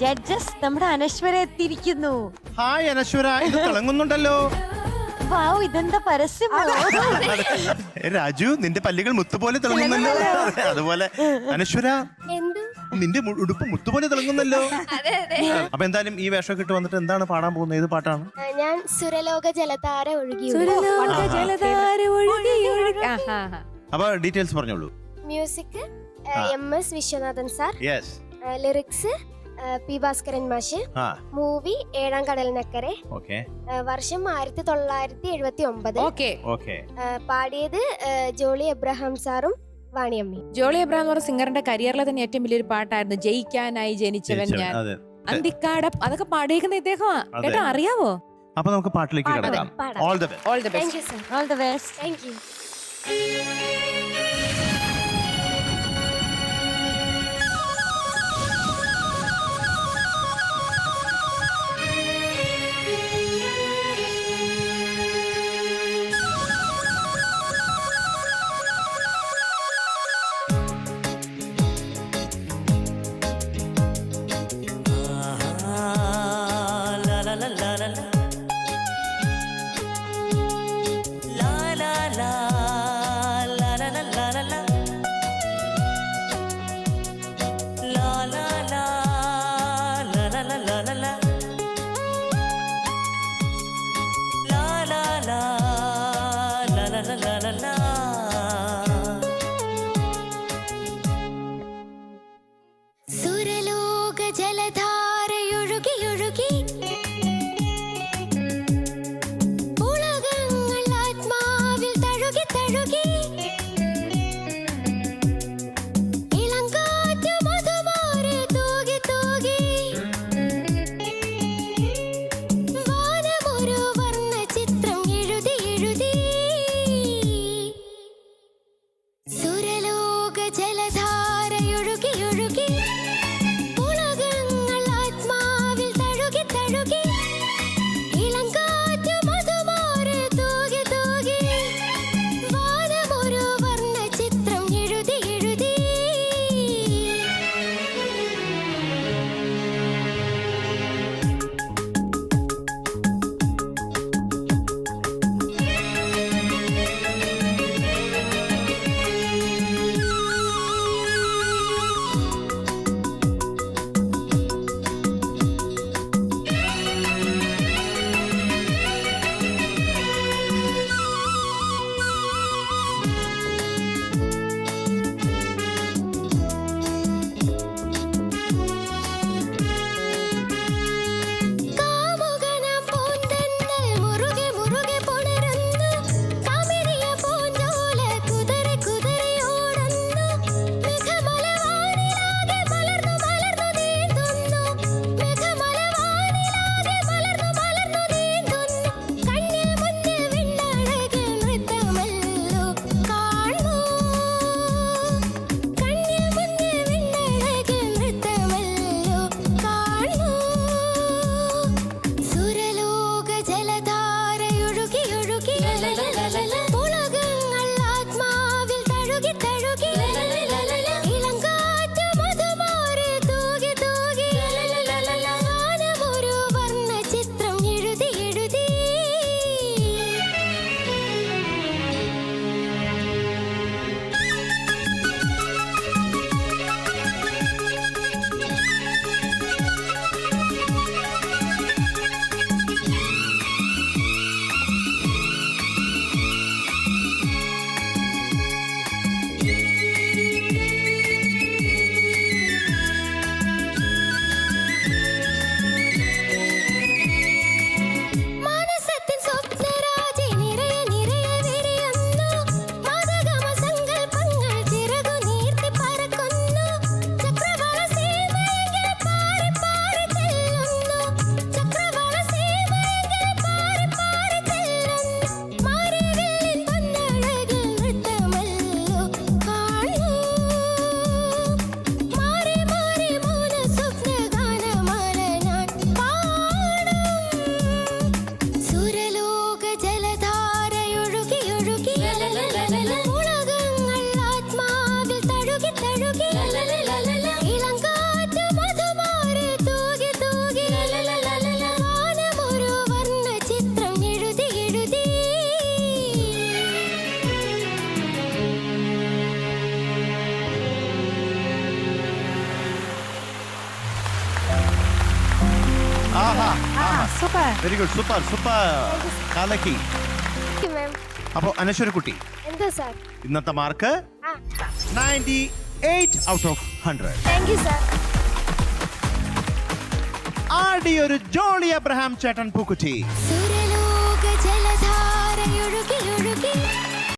Judges നമ്മുടെ അനശ്വര എത്തിയിരിക്കുന്നു. Hi അനശ്വര, ഇത് തിളങ്ങുന്നുണ്ടല്ലോ. വാവ്, ഇതെന്താ പരസ്യമോ? രാജു, നിന്റെ പല്ലുകൾ മുത്തുപോലെ തിളങ്ങുന്നല്ലോ. അതുപോലെ അനശ്വര, നിന്റെ ഉടുപ്പ് മുത്തുപോലെ തിളങ്ങുന്നല്ലോ. അപ്പൊ എന്തായാലും ഈ വേഷമൊക്കെ ഇട്ട് വന്നിട്ട് എന്താണ് പാടാൻ പോകുന്നത്? ഏത് പാട്ടാണ്? ഞാൻ സുരലോക ജലധാര ഒഴുകി. അപ്പൊ ഡീറ്റെയിൽസ് പറഞ്ഞോളൂ. Music MS Viswanathan sir, yes. Lyrics P Bhaskaran മാഷ്, മൂവി ഏഴാം കടലിനക്കരെ, വർഷം 1979, പാടിയത് ജോളി എബ്രഹാം സാറും വാണിയമ്മി. ജോളി എബ്രഹാം എന്ന് പറഞ്ഞ സിംഗറിന്റെ കരിയറിലെ തന്നെ ഏറ്റവും വലിയൊരു പാട്ടായിരുന്നു ജയിക്കാനായി ജനിച്ചവൻ ഞാൻ, അന്തിക്കാട. അതൊക്കെ പാടിയേക്കുന്ന ഇദ്ദേഹമാ കേട്ടോ, അറിയാവോ? അപ്പൊ നമുക്ക് പാട്ടിലേക്ക് കടക്കാം. All the best. All the Thank you, best. sir. All the best. Thank you. la la super. Very good, super super, കാലക്കി. മാം. അപ്പോ അനശ്വര കുട്ടി എന്താ സാർ? ഇന്നത്തെ mark 98 out of 100. Thank you sir. ആടി ഒരു ജോളി അബ്രഹാം ചേട്ടൻ പൂക്കുറ്റി. സുരലോക ജലധാരയൊഴുകി ഒഴുകി